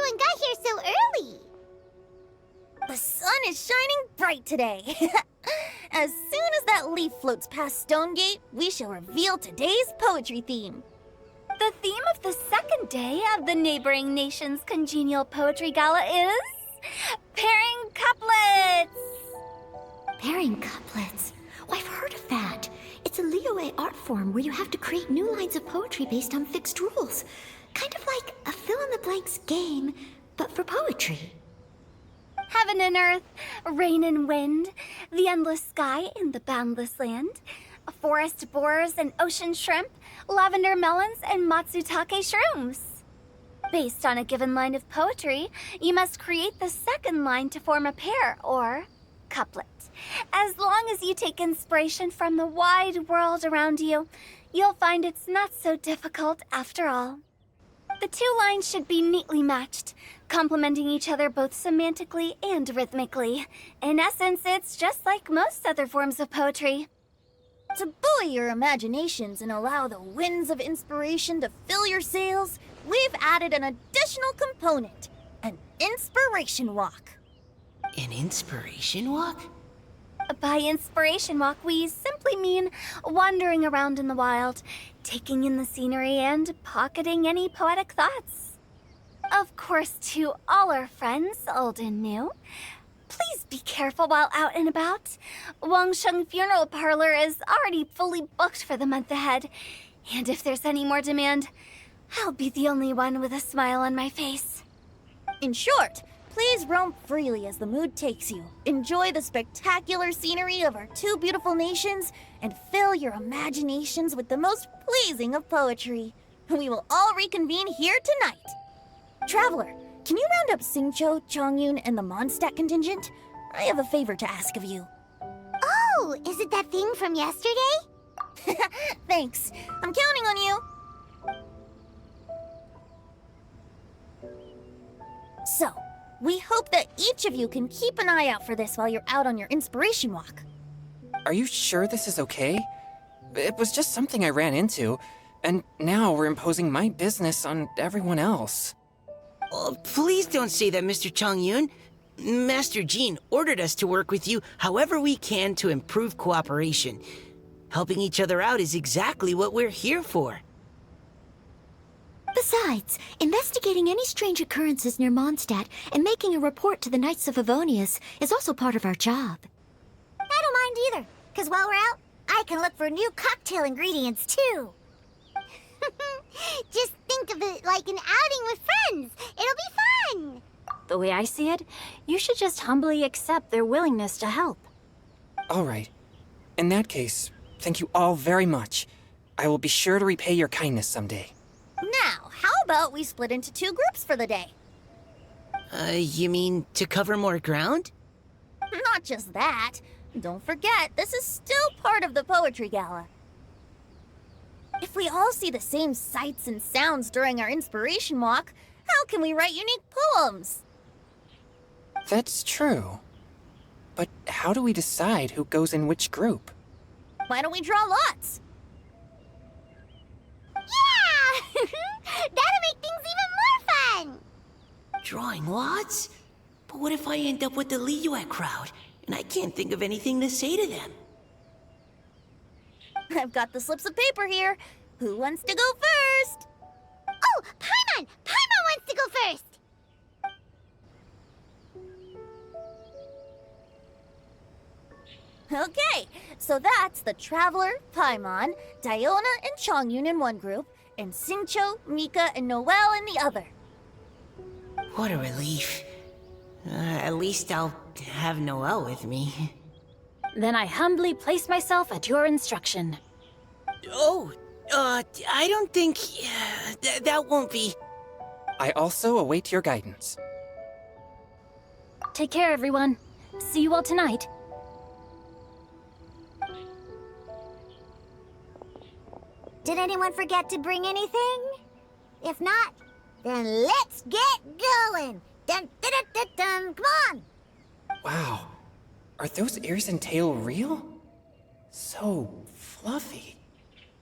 everyone got here so early? The sun is shining bright today. As soon as that leaf floats past Stonegate, we shall reveal today's poetry theme. The theme of the second day of the neighboring nation's congenial poetry gala is pairing couplets. Pairing couplets? Oh, I've heard of that. It's a Liyue art form where you have to create new lines of poetry based on fixed rules. Kind of like a fill-in-the-blanks game, but for poetry. Heaven and earth, rain and wind, the endless sky and the boundless land, forest borers and ocean shrimp, lavender melons and matsutake shrooms. Based on a given line of poetry, you must create the second line to form a pair, or couplet. As long as you take inspiration from the wide world around you, you'll find it's not so difficult after all. The two lines should be neatly matched, complementing each other both semantically and rhythmically. In essence, it's just like most other forms of poetry. To buoy your imaginations and allow the winds of inspiration to fill your sails, we've added an additional component, an inspiration walk. An inspiration walk? By inspiration walk, we simply mean wandering around in the wild, taking in the scenery and pocketing any poetic thoughts. Of course, to all our friends, old and new, please be careful while out and about. Wangsheng Funeral Parlor is already fully booked for the month ahead, and if there's any more demand, I'll be the only one with a smile on my face. In short, please roam freely as the mood takes you. Enjoy the spectacular scenery of our two beautiful nations, and fill your imaginations with the most pleasing of poetry. We will all reconvene here tonight. Traveler, can you round up Xingqiu, Chongyun, and the Mondstadt contingent? I have a favor to ask of you. Oh, is it that thing from yesterday? Thanks. I'm counting on you. So, we hope that each of you can keep an eye out for this while you're out on your inspiration walk. Are you sure this is okay? It was just something I ran into, and now we're imposing my business on everyone else. Oh, please don't say that, Mr. Chongyun. Master Jean ordered us to work with you however we can to improve cooperation. Helping each other out is exactly what we're here for. Besides, investigating any strange occurrences near Mondstadt and making a report to the Knights of Avonius is also part of our job. I don't mind either, because while we're out, I can look for new cocktail ingredients too. Just think of it like an outing with friends. It'll be fun. The way I see it, you should just humbly accept their willingness to help. All right. In that case, thank you all very much. I will be sure to repay your kindness someday. Now, how about we split into two groups for the day? You mean to cover more ground? Not just that. Don't forget, this is still part of the Poetry Gala. If we all see the same sights and sounds during our inspiration walk, how can we write unique poems? That's true. But how do we decide who goes in which group? Why don't we draw lots? Yeah! That'll make things even more fun! Drawing lots? But what if I end up with the Liyue crowd, and I can't think of anything to say to them? I've got the slips of paper here. Who wants to go first? Oh, Paimon! Paimon wants to go first! Okay, so that's the Traveler, Paimon, Diona, and Chongyun in one group, and Xingqiu, Mika, and Noelle in the other. What a relief. At least I'll have Noelle with me. Then I humbly place myself at your instruction. Oh, I don't think... that won't be... I also await your guidance. Take care, everyone. See you all tonight. Did anyone forget to bring anything? If not, then let's get going! Dun dun dun dun dun! Come on! Wow. Are those ears and tail real? So fluffy.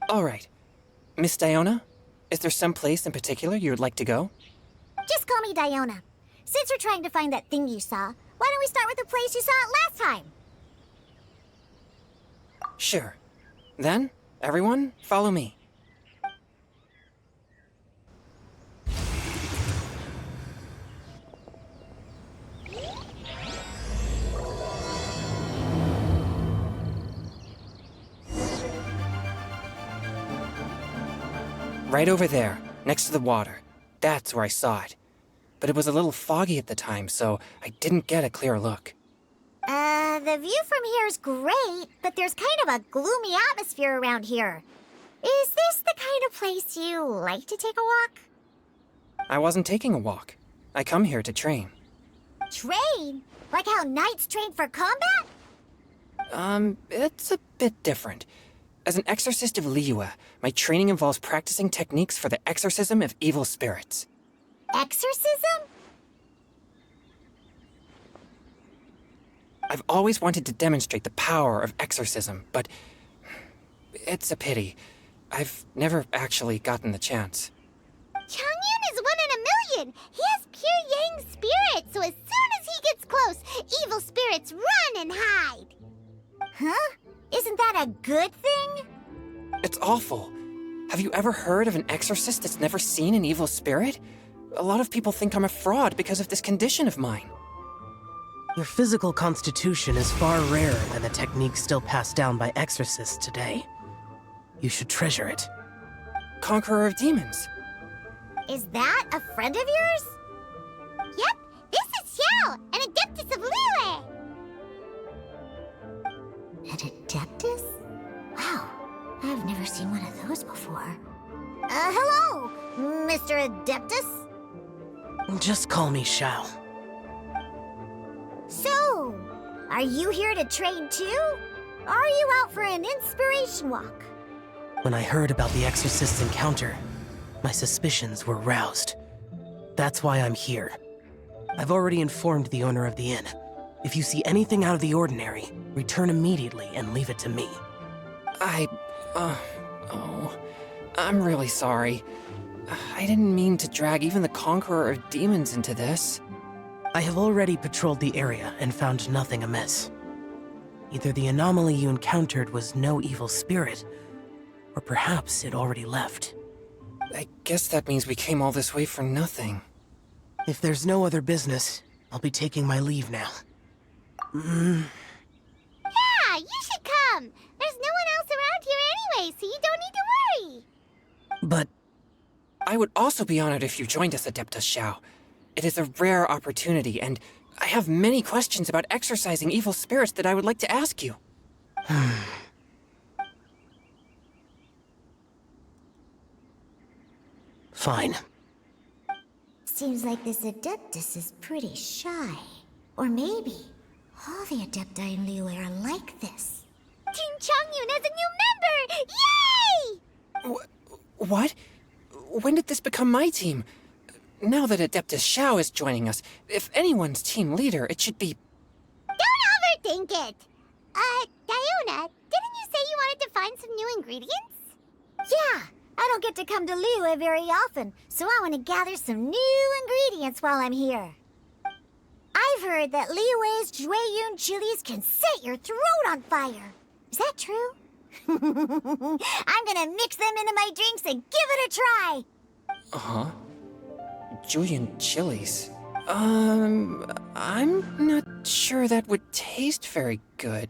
All right. Miss Diona, is there some place in particular you would like to go? Just call me Diona. Since we're trying to find that thing you saw, why don't we start with the place you saw it last time? Sure. Then, everyone, follow me. Right over there, next to the water. That's where I saw it. But it was a little foggy at the time, so I didn't get a clear look. The view from here is great, but there's kind of a gloomy atmosphere around here. Is this the kind of place you like to take a walk? I wasn't taking a walk. I come here to train. Train? Like how knights train for combat? It's a bit different. As an exorcist of Liyue, my training involves practicing techniques for the exorcism of evil spirits. Exorcism? I've always wanted to demonstrate the power of exorcism, but it's a pity. I've never actually gotten the chance. Changyun is 1 in a million! He has pure yang spirit, so as soon as he gets close, evil spirits run and hide! Huh? Isn't that a good thing? It's awful. Have you ever heard of an exorcist that's never seen an evil spirit? A lot of people think I'm a fraud because of this condition of mine. Your physical constitution is far rarer than the techniques still passed down by exorcists today. You should treasure it. Conqueror of demons. Is that a friend of yours? Yep, this is Xiao, an adeptus of Liyue! An adeptus? Wow, I've never seen one of those before. Hello, Mr. Adeptus? Just call me Xiao. So, are you here to train too? Or are you out for an inspiration walk? When I heard about the exorcist's encounter, my suspicions were roused. That's why I'm here. I've already informed the owner of the inn. If you see anything out of the ordinary, return immediately and leave it to me. I'm really sorry. I didn't mean to drag even the Conqueror of Demons into this. I have already patrolled the area and found nothing amiss. Either the anomaly you encountered was no evil spirit, or perhaps it already left. I guess that means we came all this way for nothing. If there's no other business, I'll be taking my leave now. Yeah, you should come! There's no one else around here anyway, so you don't need to worry! But I would also be honored if you joined us, Adeptus Xiao. It is a rare opportunity, and I have many questions about exorcising evil spirits that I would like to ask you. Fine. Seems like this Adeptus is pretty shy. Or maybe all the Adepti in Liyue are like this. Team Changyun has a new member! Yay! What? When did this become my team? Now that Adeptus Xiao is joining us, if anyone's team leader, it should be... Don't overthink it! Diona, didn't you say you wanted to find some new ingredients? Yeah, I don't get to come to Liyue very often, so I want to gather some new ingredients while I'm here. I've heard that Liyue's Jueyun chilies can set your throat on fire. Is that true? I'm gonna mix them into my drinks and give it a try! Uh-huh. Julian chilies. I'm not sure that would taste very good.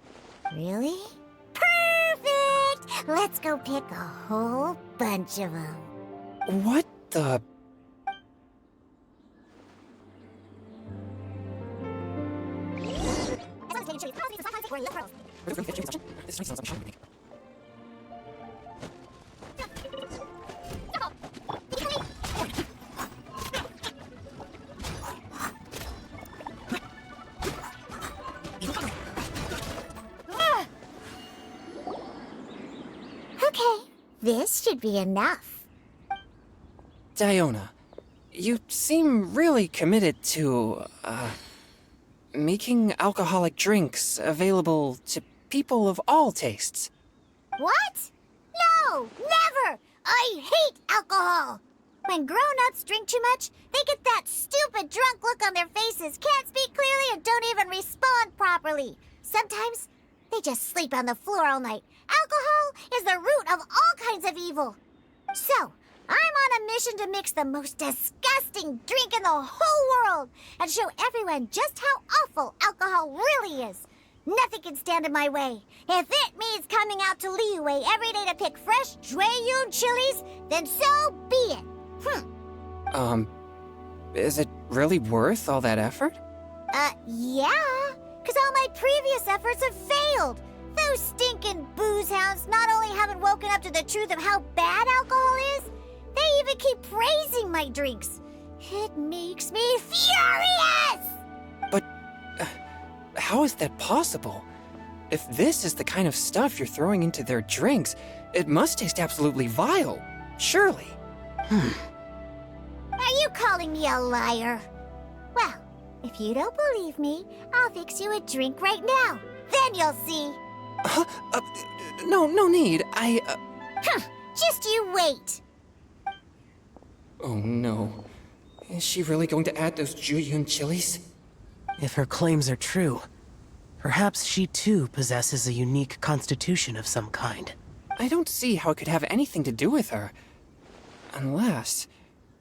Really? Perfect! Let's go pick a whole bunch of them. What the... Okay, this should be enough. Diona, you seem really committed to, making alcoholic drinks available to people of all tastes. What? No, never! I hate alcohol! When grown-ups drink too much, they get that stupid drunk look on their faces, can't speak clearly, and don't even respond properly. Sometimes, they just sleep on the floor all night. Alcohol is the root of all kinds of evil. So, I'm on a mission to mix the most disgusting drink in the whole world and show everyone just how awful alcohol really is. Nothing can stand in my way. If it means coming out to Liyue every day to pick fresh Jueyun chilies, then so be it. Is it really worth all that effort? Yeah. Because all my previous efforts have failed. Those stinking booze hounds not only haven't woken up to the truth of how bad alcohol is, they even keep praising my drinks. It makes me furious! But how is that possible? If this is the kind of stuff you're throwing into their drinks, it must taste absolutely vile. Surely. Are you calling me a liar? Well, if you don't believe me, I'll fix you a drink right now. Then you'll see. No need. Just you wait. Oh no. Is she really going to add those Jueyun chilies? If her claims are true, perhaps she too possesses a unique constitution of some kind. I don't see how it could have anything to do with her. Unless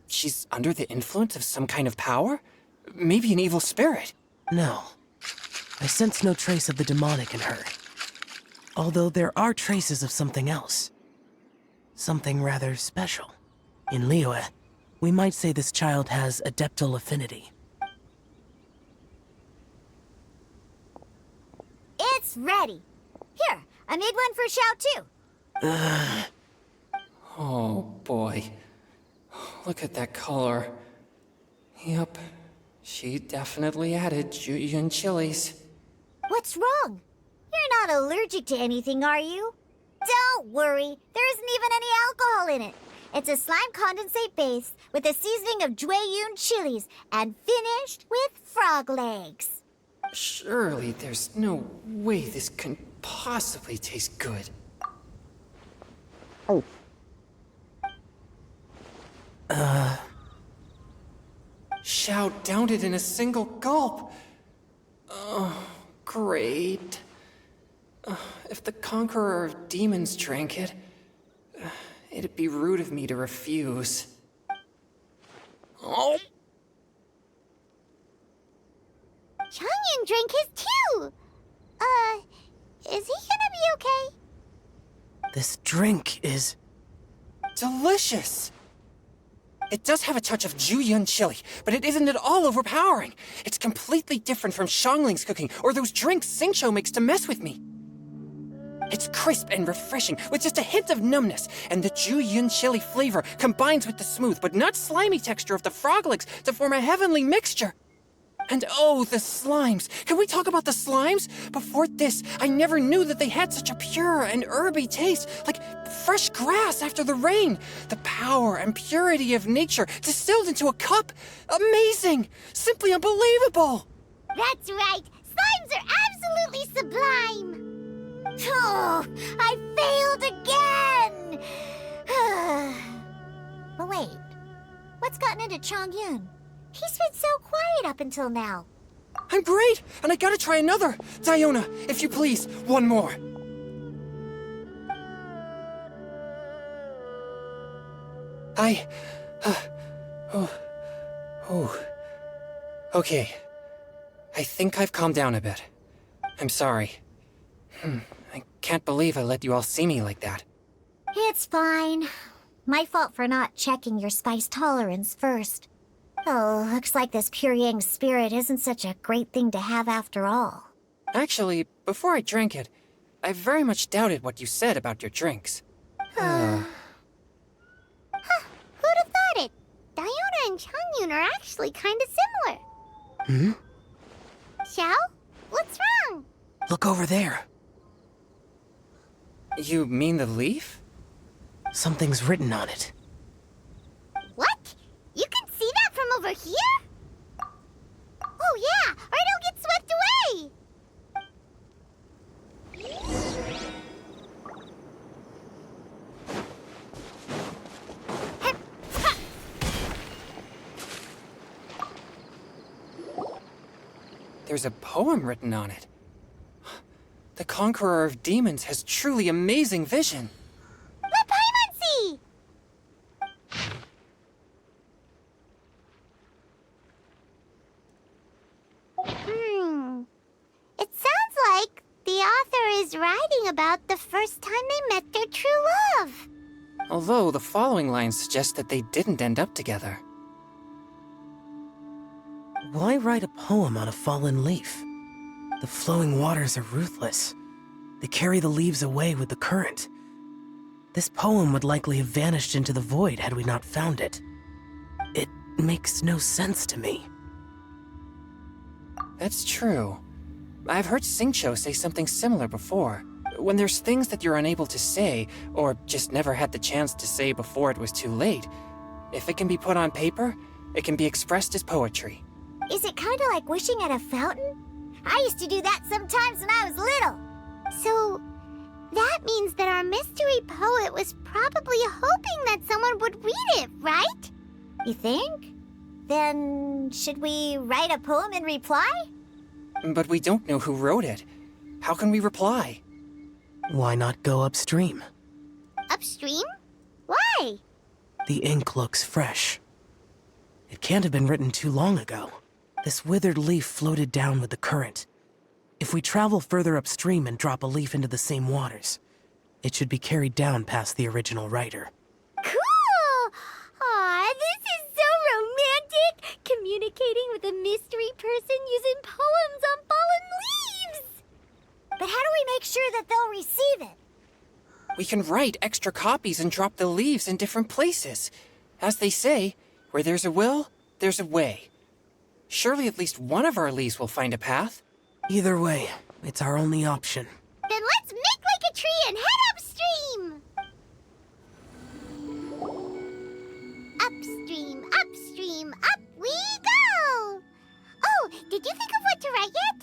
she's under the influence of some kind of power? Maybe an evil spirit. No. I sense no trace of the demonic in her. Although there are traces of something else. Something rather special. In Liyue, we might say this child has adeptal affinity. It's ready. Here, I made one for Xiao too. Oh boy. Look at that color. Yep. She definitely added Jueyun chilies. What's wrong? You're not allergic to anything, are you? Don't worry, there isn't even any alcohol in it. It's a slime condensate base with a seasoning of Jueyun chilies and finished with frog legs. Surely there's no way this can possibly taste good. Xiao downed it in a single gulp. Oh, great. If the Conqueror of Demons drank it, it'd be rude of me to refuse. Oh! Changyan drank his too! Is he gonna be okay? This drink is... Delicious! It does have a touch of Jueyun chili, but it isn't at all overpowering. It's completely different from Xiangling's cooking or those drinks Xingqiu makes to mess with me. It's crisp and refreshing, with just a hint of numbness, and the Jueyun chili flavor combines with the smooth but not slimy texture of the frog legs to form a heavenly mixture. And oh, the slimes! Can we talk about the slimes? Before this, I never knew that they had such a pure and herby taste, like fresh grass after the rain. The power and purity of nature distilled into a cup. Amazing! Simply unbelievable! That's right! Slimes are absolutely sublime! Oh, I failed again! But wait, what's gotten into Chongyun? He's been so quiet up until now. I'm great, and I gotta try another. Diona, if you please, one more. Okay. I think I've calmed down a bit. I'm sorry. I can't believe I let you all see me like that. It's fine. My fault for not checking your spice tolerance first. Oh, looks like this pure yang spirit isn't such a great thing to have after all. Actually, before I drank it, I very much doubted what you said about your drinks. Who'd have thought it? Diona and Chongyun are actually kind of similar. Xiao? What's wrong? Look over there. You mean the leaf? Something's written on it. What? You can see that from over here? Oh yeah, or it'll get swept away! there's a poem written on it. The Conqueror of Demons has truly amazing vision. Let Paimon see! It sounds like the author is writing about the first time they met their true love. Although the following lines suggest that they didn't end up together. Why write a poem on a fallen leaf? The flowing waters are ruthless. They carry the leaves away with the current. This poem would likely have vanished into the void had we not found it. It makes no sense to me. That's true. I've heard Xingqiu say something similar before. When there's things that you're unable to say, or just never had the chance to say before it was too late, if it can be put on paper, it can be expressed as poetry. Is it kind of like wishing at a fountain? I used to do that sometimes when I was little. So, that means that our mystery poet was probably hoping that someone would read it, right? You think? Then, should we write a poem in reply? But we don't know who wrote it. How can we reply? Why not go upstream? Upstream? Why? The ink looks fresh. It can't have been written too long ago. This withered leaf floated down with the current. If we travel further upstream and drop a leaf into the same waters, it should be carried down past the original writer. Cool! Aw, this is so romantic! Communicating with a mystery person using poems on fallen leaves! But how do we make sure that they'll receive it? We can write extra copies and drop the leaves in different places. As they say, where there's a will, there's a way. Surely at least one of our leaves will find a path. Either way, it's our only option. Then let's make like a tree and head upstream! Upstream, upstream, up we go! Oh, did you think of what to write yet?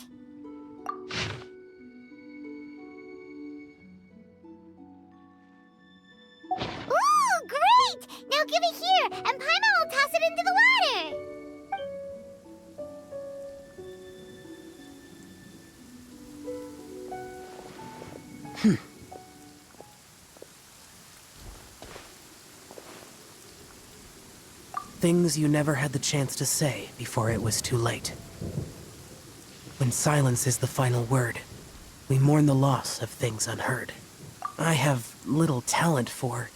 Ooh, great! Now give it here, and Paimon will toss it into the water! Things you never had the chance to say before it was too late. When silence is the final word, we mourn the loss of things unheard. I have little talent for,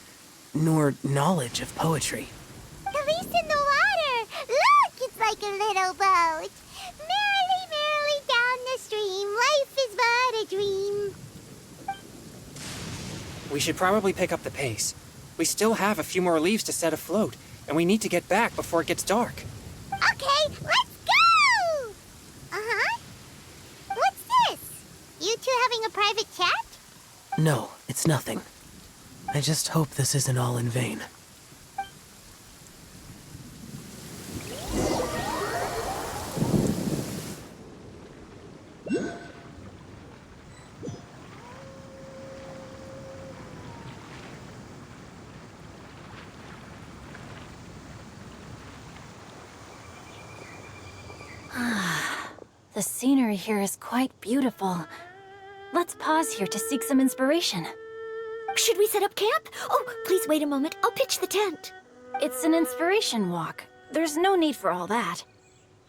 nor knowledge of poetry. The leaf's in the water! Look, it's like a little boat! Merrily, merrily down the stream, life is but a dream. We should probably pick up the pace. We still have a few more leaves to set afloat, and we need to get back before it gets dark. Okay, let's go! Uh-huh. What's this? You two having a private chat? No, it's nothing. I just hope this isn't all in vain. The scenery here is quite beautiful. Let's pause here to seek some inspiration. Should we set up camp? Oh, please wait a moment. I'll pitch the tent. It's an inspiration walk. There's no need for all that.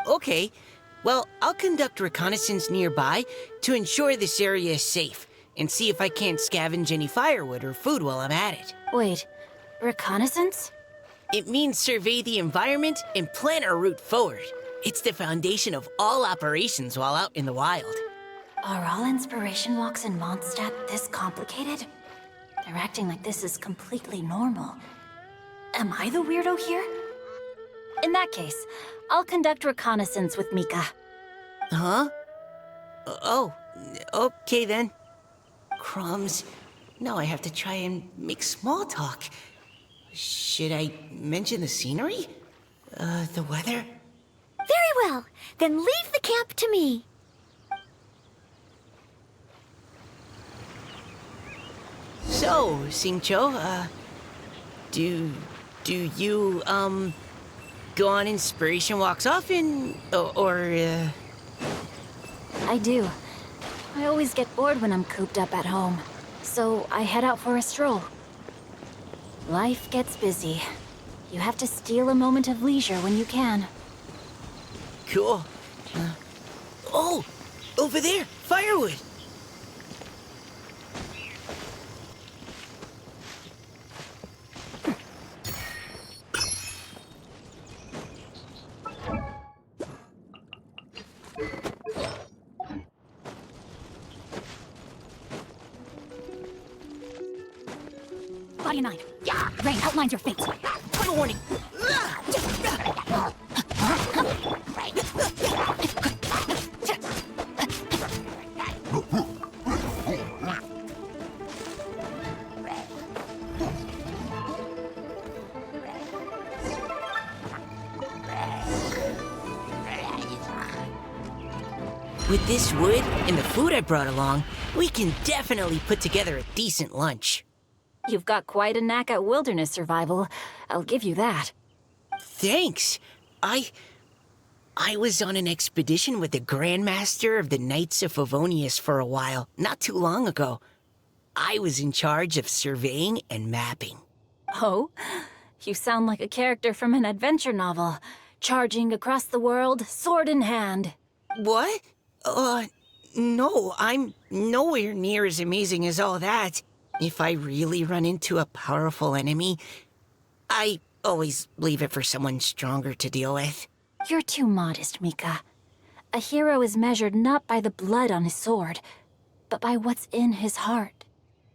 Okay, well, I'll conduct reconnaissance nearby to ensure this area is safe, and see if I can't scavenge any firewood or food while I'm at it. Wait, reconnaissance? It means survey the environment and plan our route forward. It's the foundation of all operations while out in the wild. Are all inspiration walks in Mondstadt this complicated? They're acting like this is completely normal. Am I the weirdo here? In that case, I'll conduct reconnaissance with Mika. Huh? Oh, okay then. Crumbs. Now I have to try and make small talk. Should I mention the scenery? The weather? Very well. Then leave the camp to me. So, Xingqiu, do you, go on inspiration walks often, or I do. I always get bored when I'm cooped up at home, so I head out for a stroll. Life gets busy. You have to steal a moment of leisure when you can. Cool. Oh! Over there! Firewood! Body 9. Rain outlines your fate. Final warning! With this wood and the food I brought along, we can definitely put together a decent lunch. You've got quite a knack at wilderness survival. I'll give you that. Thanks. I was on an expedition with the Grandmaster of the Knights of Favonius for a while, not too long ago. I was in charge of surveying and mapping. Oh? You sound like a character from an adventure novel. Charging across the world, sword in hand. What? No, I'm nowhere near as amazing as all that. If I really run into a powerful enemy, I always leave it for someone stronger to deal with. You're too modest, Mika. A hero is measured not by the blood on his sword, but by what's in his heart.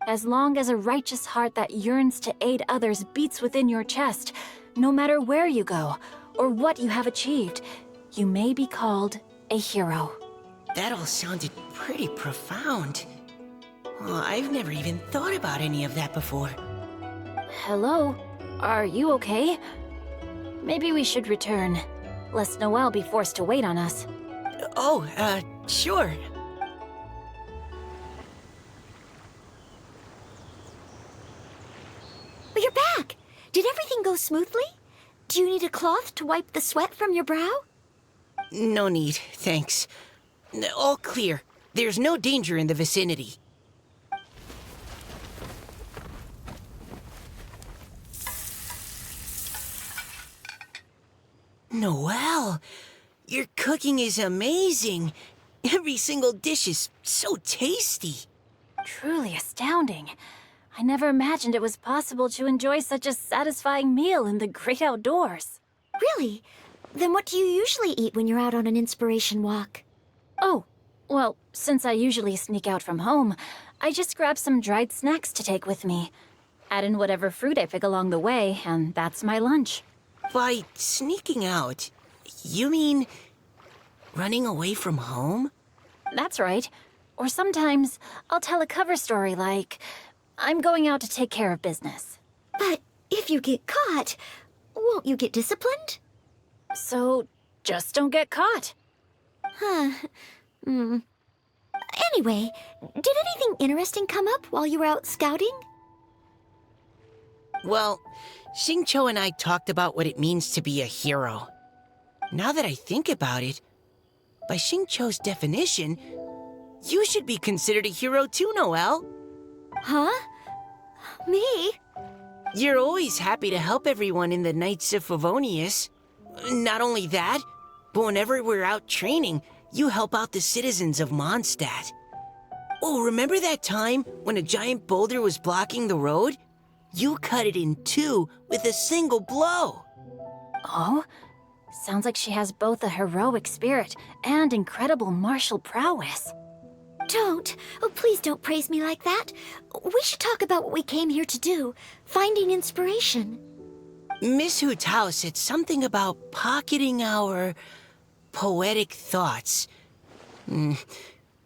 As long as a righteous heart that yearns to aid others beats within your chest, no matter where you go or what you have achieved, you may be called a hero. That all sounded pretty profound. Well, I've never even thought about any of that before. Hello? Are you okay? Maybe we should return, lest Noelle be forced to wait on us. Oh, sure. But you're back! Did everything go smoothly? Do you need a cloth to wipe the sweat from your brow? No need, thanks. All clear. There's no danger in the vicinity. Noelle, your cooking is amazing. Every single dish is so tasty. Truly astounding. I never imagined it was possible to enjoy such a satisfying meal in the great outdoors. Really? Then what do you usually eat when you're out on an inspiration walk? Oh, well, since I usually sneak out from home, I just grab some dried snacks to take with me. Add in whatever fruit I pick along the way, and that's my lunch. By sneaking out, you mean running away from home? That's right. Or sometimes I'll tell a cover story like, I'm going out to take care of business. But if you get caught, won't you get disciplined? So, just don't get caught. Huh. Anyway, did anything interesting come up while you were out scouting? Well, Xingqiu and I talked about what it means to be a hero. Now that I think about it, by Xingqiu's definition, you should be considered a hero too, Noelle. Huh? Me? You're always happy to help everyone in the Knights of Favonius. Not only that, but whenever we're out training, you help out the citizens of Mondstadt. Oh, remember that time when a giant boulder was blocking the road? You cut it in two with a single blow. Oh? Sounds like she has both a heroic spirit and incredible martial prowess. Don't. Oh, please don't praise me like that. We should talk about what we came here to do, finding inspiration. Miss Hu Tao said something about pocketing our poetic thoughts.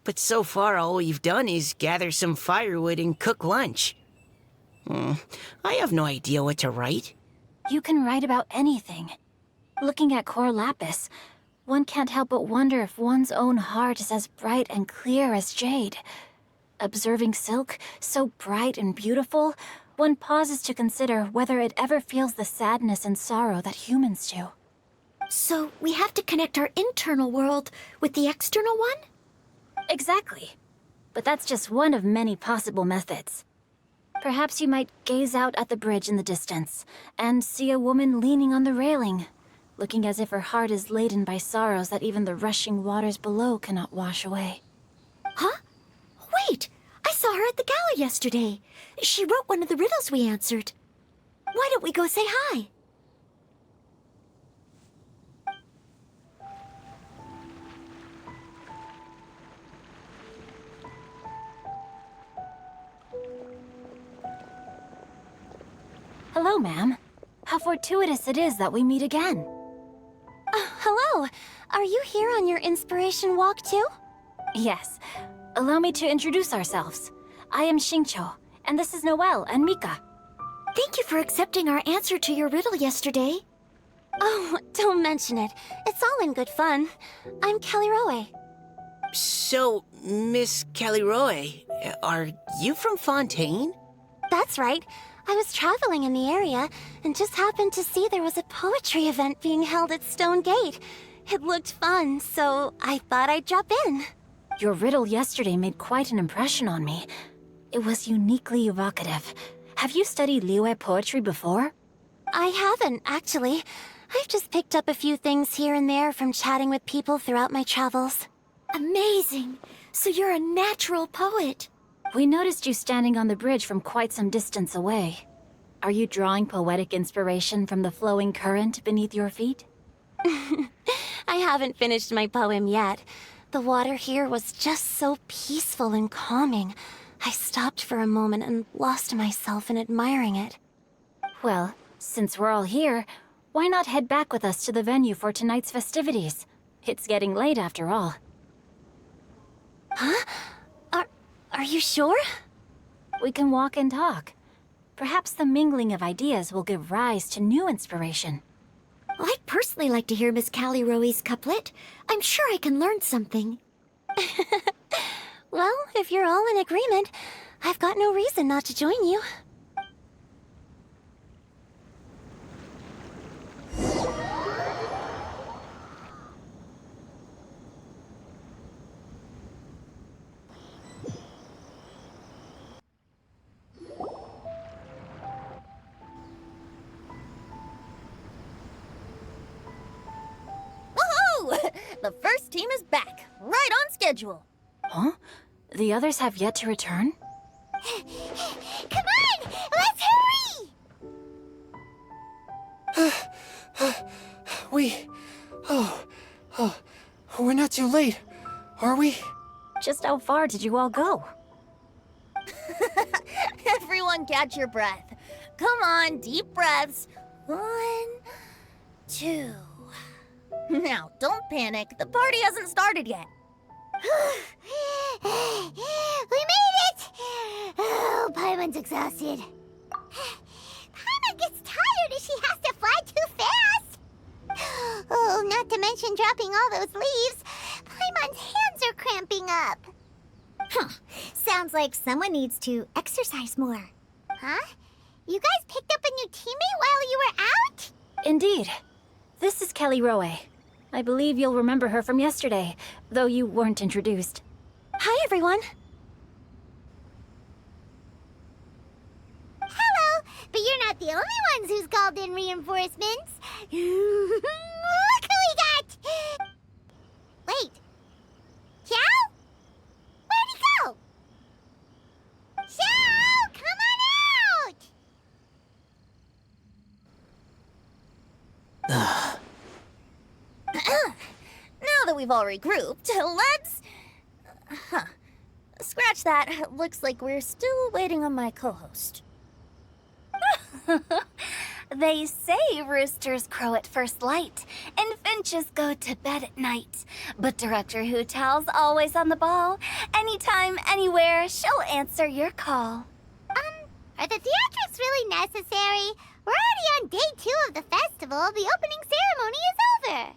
But so far all we've done is gather some firewood and cook lunch. I have no idea what to write. You can write about anything. Looking at Cor Lapis, one can't help but wonder if one's own heart is as bright and clear as jade. Observing silk, so bright and beautiful, one pauses to consider whether it ever feels the sadness and sorrow that humans do. So we have to connect our internal world with the external one? Exactly. But that's just one of many possible methods. Perhaps you might gaze out at the bridge in the distance and see a woman leaning on the railing, looking as if her heart is laden by sorrows that even the rushing waters below cannot wash away. Huh? Wait! I saw her at the gala yesterday. She wrote one of the riddles we answered. Why don't we go say hi? Hello, ma'am. How fortuitous it is that we meet again. Hello. Are you here on your inspiration walk too? Yes. Allow me to introduce ourselves. I am Xingqiu, and this is Noelle and Mika. Thank you for accepting our answer to your riddle yesterday. Oh, don't mention it. It's all in good fun. I'm Kelly Roe. So, Miss Caliroe, are you from Fontaine? That's right. I was traveling in the area and just happened to see there was a poetry event being held at Stone Gate. It looked fun, so I thought I'd drop in. Your riddle yesterday made quite an impression on me. It was uniquely evocative. Have you studied Liyue poetry before? I haven't, actually. I've just picked up a few things here and there from chatting with people throughout my travels. Amazing! So you're a natural poet. We noticed you standing on the bridge from quite some distance away. Are you drawing poetic inspiration from the flowing current beneath your feet? I haven't finished my poem yet. The water here was just so peaceful and calming. I stopped for a moment and lost myself in admiring it. Well, since we're all here, why not head back with us to the venue for tonight's festivities? It's getting late after all. Huh? Are you sure? We can walk and talk. Perhaps the mingling of ideas will give rise to new inspiration. I'd personally like to hear Miss Callie Roe's couplet. I'm sure I can learn something. Well, if you're all in agreement, I've got no reason not to join you. The first team is back, right on schedule. Huh? The others have yet to return? Come on! Let's hurry! We're not too late, are we? Just how far did you all go? Everyone catch your breath. Come on, deep breaths. 1, 2. Now, don't panic. The party hasn't started yet. We made it! Oh, Paimon's exhausted. Paimon gets tired if she has to fly too fast. Oh, not to mention dropping all those leaves. Paimon's hands are cramping up. Sounds like someone needs to exercise more. Huh? You guys picked up a new teammate while you were out? Indeed. This is Kelly Roe. I believe you'll remember her from yesterday, though you weren't introduced. Hi, everyone. Hello, but you're not the only ones who's called in reinforcements. Look who we got! Wait. Xiao? Where'd he go? Xiao, come on out! Now that we've all regrouped, let's... Scratch that. Looks like we're still waiting on my co-host. They say roosters crow at first light, and finches go to bed at night. But Director Hu Tao's always on the ball. Anytime, anywhere, she'll answer your call. Are the theatrics really necessary? We're already on day 2 of the festival. The opening ceremony is over.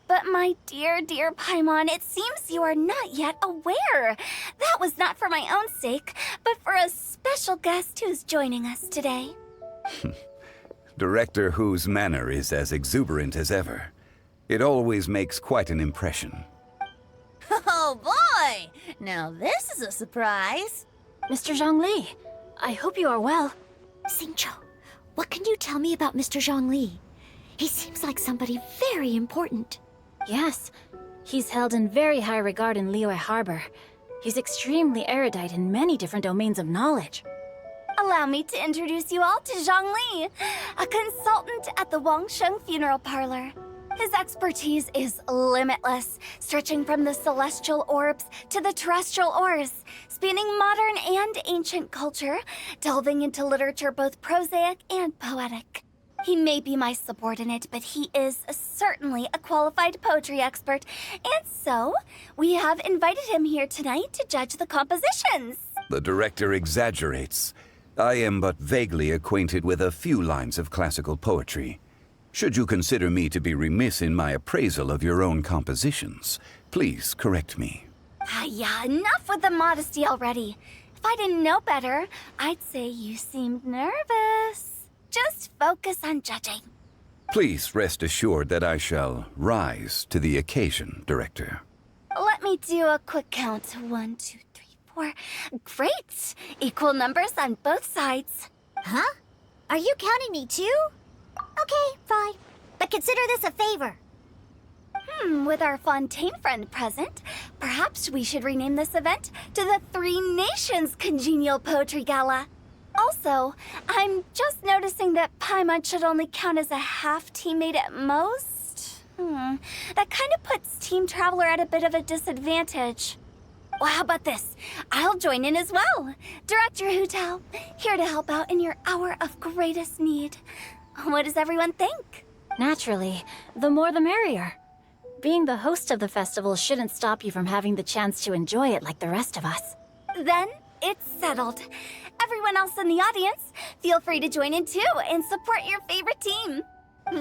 But my dear, dear Paimon, it seems you are not yet aware. That was not for my own sake, but for a special guest who's joining us today. Director Who's manner is as exuberant as ever. It always makes quite an impression. Oh boy, Now this is a surprise. Mr. Zhongli, I hope you are well. Xingqiu, what can you tell me about Mr. Zhongli? He seems like somebody very important. Yes, he's held in very high regard in Liyue Harbor. He's extremely erudite in many different domains of knowledge. Allow me to introduce you all to Zhang Li, a consultant at the Wangsheng Funeral Parlor. His expertise is limitless, stretching from the celestial orbs to the terrestrial ores, spanning modern and ancient culture, delving into literature both prosaic and poetic. He may be my subordinate, but he is certainly a qualified poetry expert, and so we have invited him here tonight to judge the compositions. The director exaggerates. I am but vaguely acquainted with a few lines of classical poetry. Should you consider me to be remiss in my appraisal of your own compositions, please correct me. Yeah, enough with the modesty already. If I didn't know better, I'd say you seemed nervous. Just focus on judging. Please rest assured that I shall rise to the occasion, Director. Let me do a quick count. 1, 2, 3, 4. Great! Equal numbers on both sides. Huh? Are you counting me too? Okay, fine. But consider this a favor. With our Fontaine friend present, perhaps we should rename this event to the Three Nations Congenial Poetry Gala. Also, I'm just noticing that Paimon should only count as a half teammate at most. That kind of puts Team Traveler at a bit of a disadvantage. Well, how about this? I'll join in as well. Director Hu Tao, here to help out in your hour of greatest need. What does everyone think? Naturally, the more the merrier. Being the host of the festival shouldn't stop you from having the chance to enjoy it like the rest of us. Then it's settled. Everyone else in the audience, feel free to join in too and support your favorite team.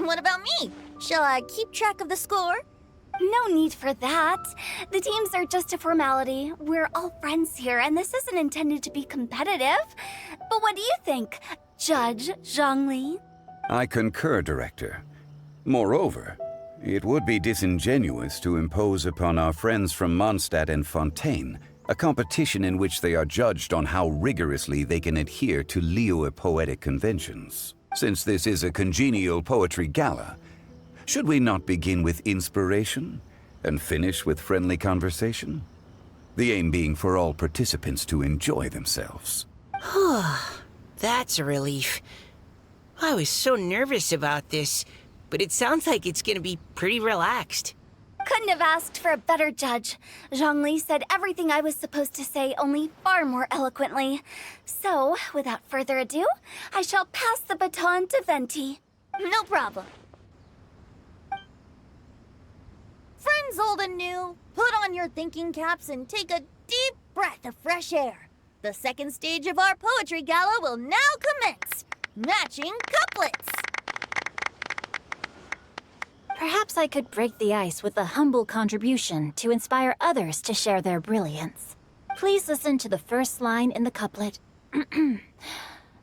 What about me? Shall I keep track of the score? No need for that. The teams are just a formality. We're all friends here, and this isn't intended to be competitive. But what do you think, Judge Zhongli? I concur, Director. Moreover, it would be disingenuous to impose upon our friends from Mondstadt and Fontaine a competition in which they are judged on how rigorously they can adhere to Liyue poetic conventions. Since this is a congenial poetry gala, should we not begin with inspiration and finish with friendly conversation? The aim being for all participants to enjoy themselves. That's a relief. I was so nervous about this, but it sounds like it's gonna be pretty relaxed. Couldn't have asked for a better judge. Zhongli said everything I was supposed to say, only far more eloquently. So, without further ado, I shall pass the baton to Venti. No problem. Friends old and new, put on your thinking caps and take a deep breath of fresh air. The second stage of our poetry gala will now commence. Matching couplets. Perhaps I could break the ice with a humble contribution to inspire others to share their brilliance. Please listen to the first line in the couplet.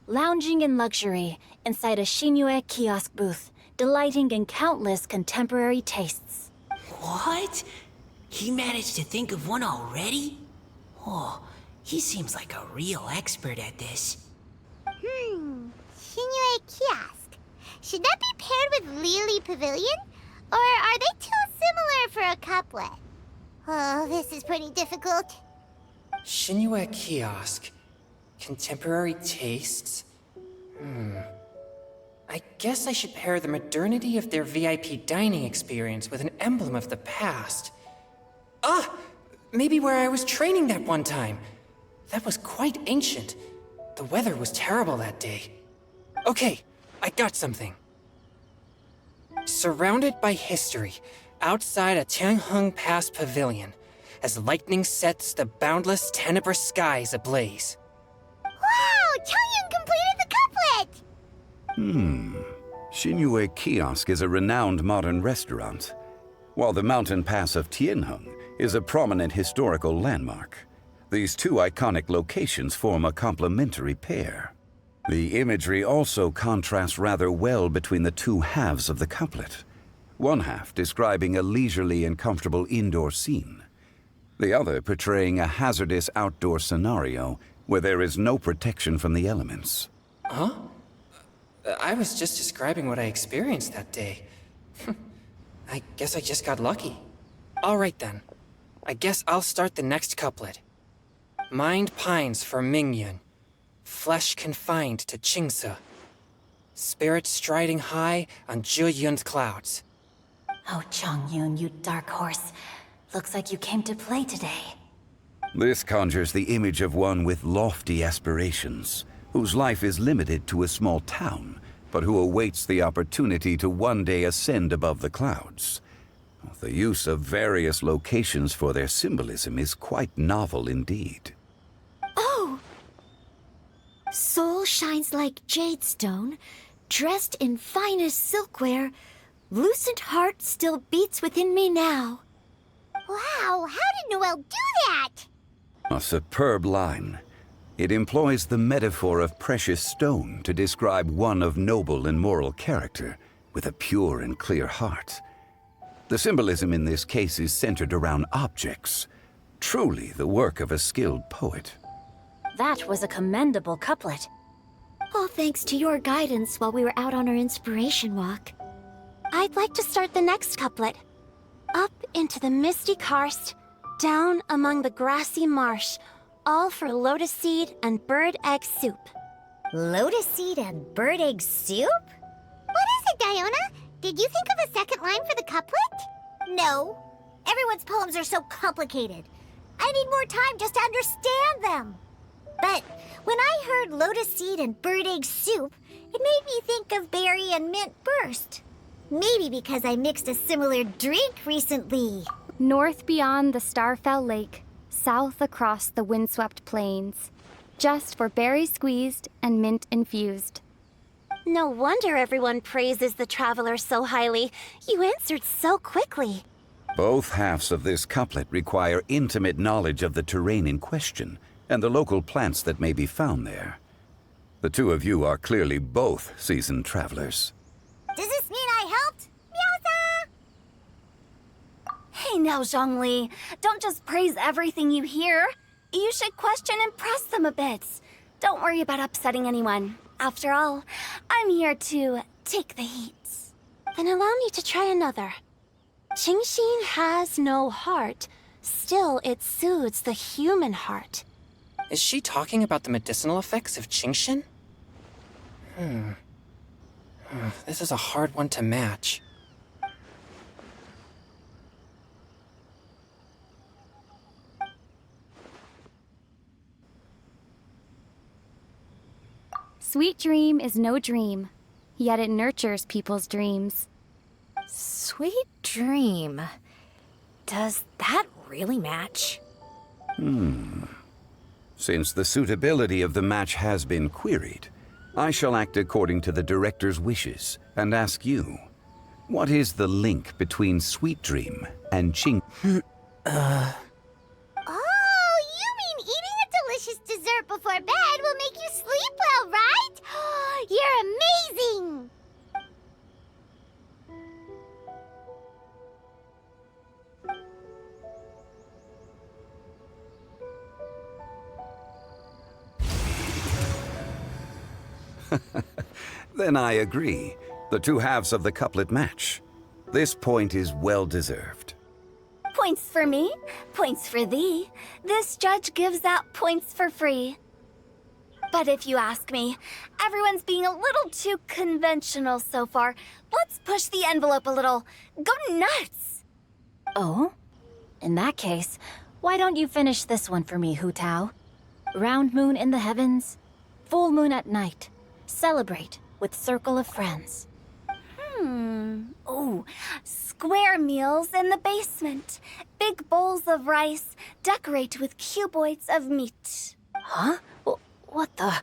Lounging in luxury inside a Shinue kiosk booth, delighting in countless contemporary tastes. What? He managed to think of one already? Oh, he seems like a real expert at this. Shinue Kiosk. Should that be paired with Lily Pavilion? Or are they too similar for a couplet? Oh, this is pretty difficult. Shinue Kiosk. Contemporary tastes? I guess I should pair the modernity of their VIP dining experience with an emblem of the past. Maybe where I was training that one time. That was quite ancient. The weather was terrible that day. Okay, I got something. Surrounded by history, outside a Tianheng Pass pavilion, as lightning sets the boundless tenebrous skies ablaze. Wow! Changyun completed the couplet! Shinue Kiosk is a renowned modern restaurant, while the mountain pass of Tianheng is a prominent historical landmark. These two iconic locations form a complementary pair. The imagery also contrasts rather well between the two halves of the couplet. One half describing a leisurely and comfortable indoor scene. the other portraying a hazardous outdoor scenario where there is no protection from the elements. Huh? I was just describing what I experienced that day. I guess I just got lucky. All right then. I guess I'll start the next couplet. Mind pines for Mingyun, flesh confined to Qingse, spirit striding high on Zheyun's clouds. Oh, Chongyun, you dark horse. Looks like you came to play today. This conjures the image of one with lofty aspirations, whose life is limited to a small town, but who awaits the opportunity to one day ascend above the clouds. The use of various locations for their symbolism is quite novel indeed. Oh! Soul shines like jadestone, dressed in finest silkware. Lucent heart still beats within me now. Wow, how did Noel do that? A superb line. It employs the metaphor of precious stone to describe one of noble and moral character, with a pure and clear heart. The symbolism in this case is centered around objects, truly the work of a skilled poet. That was a commendable couplet. All thanks to your guidance while we were out on our inspiration walk. I'd like to start the next couplet. Up into the misty karst, down among the grassy marsh, all for lotus seed and bird egg soup. Lotus seed and bird egg soup? What is it, Diona? Did you think of a second line for the couplet? No. Everyone's poems are so complicated. I need more time just to understand them. But when I heard lotus seed and bird egg soup, it made me think of berry and mint burst. Maybe because I mixed a similar drink recently. North beyond the Starfell Lake, south across the windswept plains. Just for berry squeezed and mint infused. No wonder everyone praises the traveler so highly. You answered so quickly. Both halves of this couplet require intimate knowledge of the terrain in question and the local plants that may be found there. The two of you are clearly both seasoned travelers. Does this mean I helped? Meowza! Hey now, Zhongli, don't just praise everything you hear. You should question and press them a bit. Don't worry about upsetting anyone. After all, I'm here to take the heat. Then allow me to try another. Qingxin has no heart. Still, it soothes the human heart. Is she talking about the medicinal effects of Qingxin? This is a hard one to match. Sweet dream is no dream, yet it nurtures people's dreams. Sweet dream. Does that really match? Since the suitability of the match has been queried, I shall act according to the director's wishes and ask you, what is the link between Sweet Dream and Qing? Oh, you mean eating a delicious dessert before bed will make you sleep well, right? You're amazing! Then I agree. The two halves of the couplet match. This point is well deserved. Points for me, points for thee. This judge gives out points for free. But if you ask me, everyone's being a little too conventional so far. Let's push the envelope a little. Go nuts! Oh? In that case, why don't you finish this one for me, Hu Tao? Round moon in the heavens, full moon at night. Celebrate with circle of friends. Oh, square meals in the basement. Big bowls of rice, decorate with cuboids of meat. Huh? What the?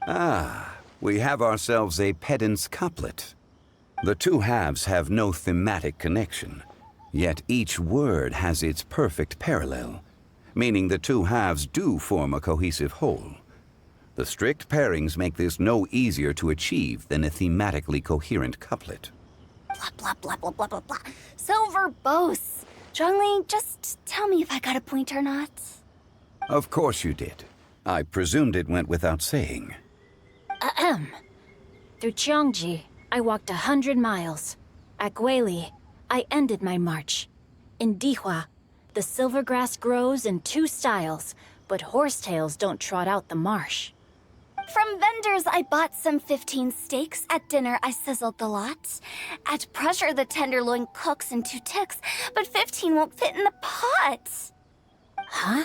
Ah, we have ourselves a pedant's couplet. The two halves have no thematic connection, yet each word has its perfect parallel, meaning the two halves do form a cohesive whole. The strict pairings make this no easier to achieve than a thematically coherent couplet. Blah, blah, blah, blah, blah, blah, blah. So verbose. Zhongli, just tell me if I got a point or not. Of course you did. I presumed it went without saying. Ahem. Through Cheongji, I walked 100 miles. At Guili, I ended my march. In Dihua, the silver grass grows in 2 styles, but horsetails don't trot out the marsh. From vendors, I bought some 15 steaks. At dinner, I sizzled the lot. At pressure, the tenderloin cooks in 2 ticks, but 15 won't fit in the pot. Huh?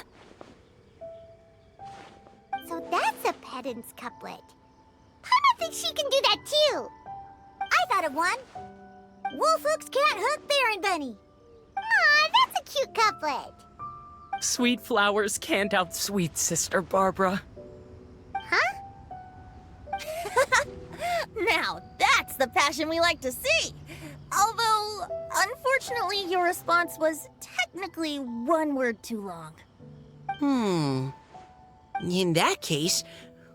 So that's a pedant's couplet. Paimon thinks she can do that too. I thought of one. Wolf hooks can't hook Baron Bunny. Aw, that's a cute couplet. Sweet flowers can't outsweet Sister Barbara. Huh? Now, that's the passion we like to see. Although, unfortunately, your response was technically 1 word too long. In that case,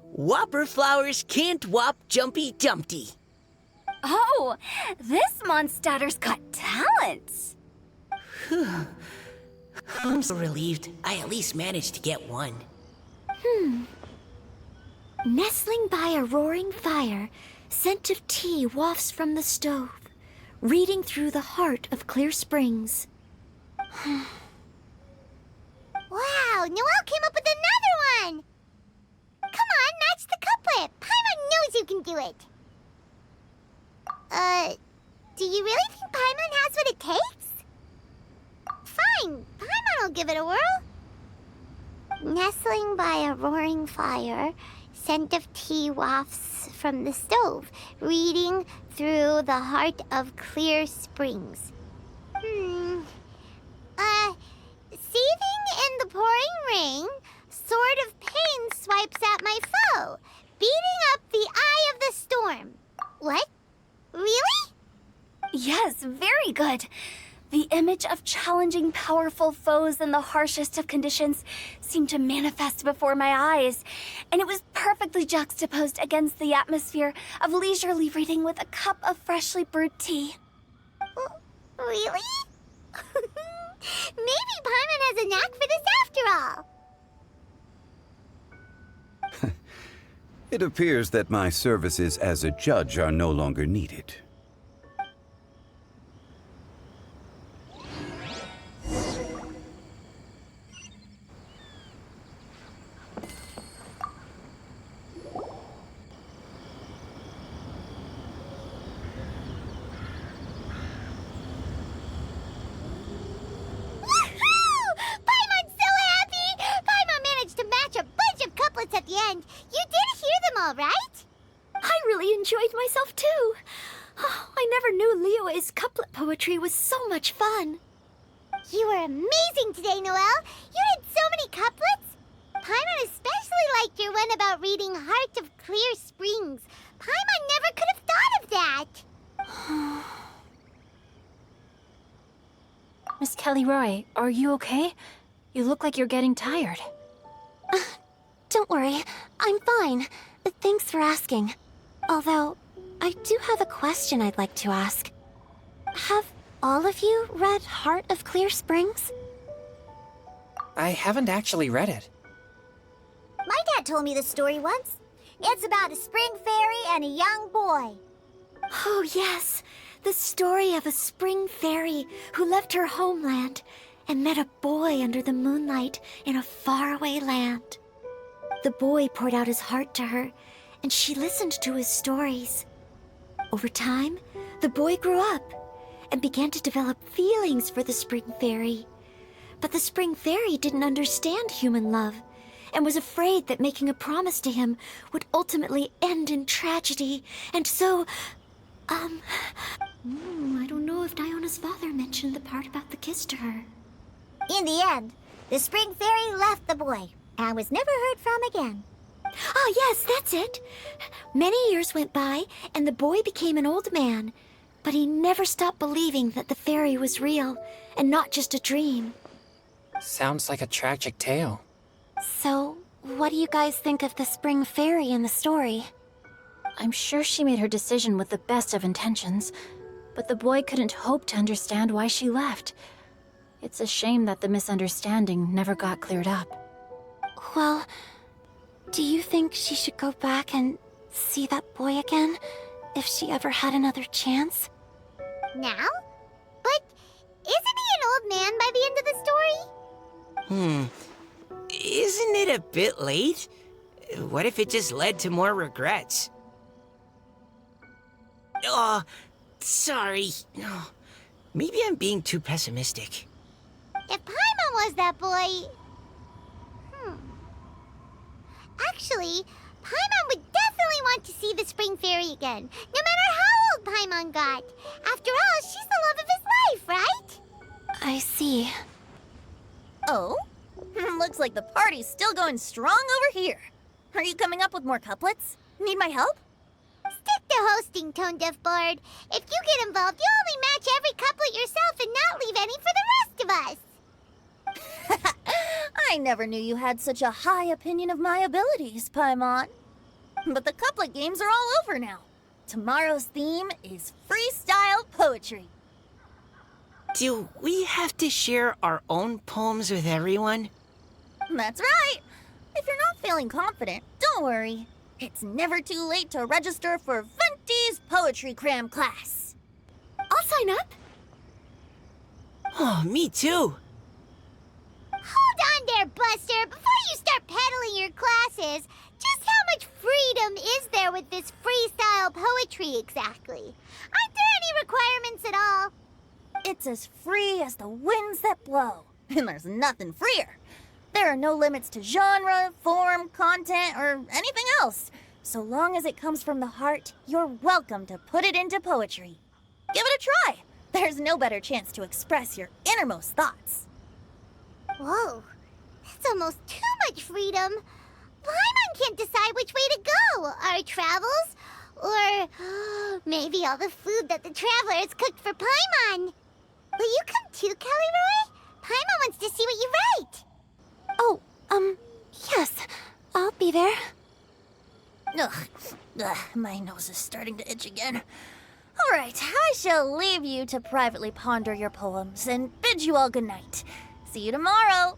whopper flowers can't whop Jumpy Dumpty. Oh, this Mondstadter's got talent. I'm so relieved I at least managed to get one. Nestling by a roaring fire, scent of tea wafts from the stove, reading through the heart of Clear Springs. Wow, Noelle came up with another one! Come on, match the couplet. Paimon knows you can do it. Do you really think Paimon has what it takes? Fine, Paimon will give it a whirl. Nestling by a roaring fire, scent of tea wafts from the stove, reading through the heart of Clear Springs. Seething in the pouring rain, sword of pain swipes at my foe, beating up the eye of the storm. What? Really? Yes, very good. The image of challenging powerful foes in the harshest of conditions seemed to manifest before my eyes, and it was perfectly juxtaposed against the atmosphere of leisurely reading with a cup of freshly brewed tea. Really? Maybe Paimon has a knack for this after all. It appears that my services as a judge are no longer needed. At the end. You did hear them all, right? I really enjoyed myself too. Oh, I never knew Liyue's couplet poetry was so much fun. You were amazing today, Noelle. You did so many couplets. Paimon especially liked your one about reading Heart of Clear Springs. Paimon never could have thought of that. Miss Kelly Roy, are you okay? You look like you're getting tired. Don't worry, I'm fine. Thanks for asking. Although, I do have a question I'd like to ask. Have all of you read Heart of Clear Springs? I haven't actually read it. My dad told me this story once. It's about a spring fairy and a young boy. Oh yes, the story of a spring fairy who left her homeland and met a boy under the moonlight in a faraway land. The boy poured out his heart to her, and she listened to his stories. Over time, the boy grew up and began to develop feelings for the spring fairy. But the spring fairy didn't understand human love and was afraid that making a promise to him would ultimately end in tragedy. And so, I don't know if Diona's father mentioned the part about the kiss to her. In the end, the spring fairy left the boy and was never heard from again. Oh, yes, that's it. Many years went by, and the boy became an old man. But he never stopped believing that the fairy was real, and not just a dream. Sounds like a tragic tale. So, what do you guys think of the spring fairy in the story? I'm sure she made her decision with the best of intentions, but the boy couldn't hope to understand why she left. It's a shame that the misunderstanding never got cleared up. Well, do you think she should go back and see that boy again? If she ever had another chance? Now? But isn't he an old man by the end of the story? Isn't it a bit late? What if it just led to more regrets? Oh, sorry. Oh, maybe I'm being too pessimistic. If Paimon was that boy... Actually, Paimon would definitely want to see the Spring Fairy again, no matter how old Paimon got. After all, she's the love of his life, right? I see. Oh? Looks like the party's still going strong over here. Are you coming up with more couplets? Need my help? Stick to hosting, Tone Deaf Bard. If you get involved, you'll only match every couplet yourself and not leave any for the rest of us. I never knew you had such a high opinion of my abilities, Paimon. But the couplet games are all over now. Tomorrow's theme is freestyle poetry. Do we have to share our own poems with everyone? That's right. If you're not feeling confident, don't worry. It's never too late to register for Venti's Poetry Cram class. I'll sign up. Oh, me too. Hold on there, Buster. Before you start peddling your classes, just how much freedom is there with this freestyle poetry exactly? Aren't there any requirements at all? It's as free as the winds that blow. And there's nothing freer. There are no limits to genre, form, content, or anything else. So long as it comes from the heart, you're welcome to put it into poetry. Give it a try. There's no better chance to express your innermost thoughts. Whoa, that's almost too much freedom. Paimon can't decide which way to go. Our travels, or maybe all the food that the travelers cooked for Paimon. Will you come too, Kelly Roy? Paimon wants to see what you write. Oh, yes. I'll be there. Ugh, my nose is starting to itch again. All right, I shall leave you to privately ponder your poems and bid you all good night. See you tomorrow.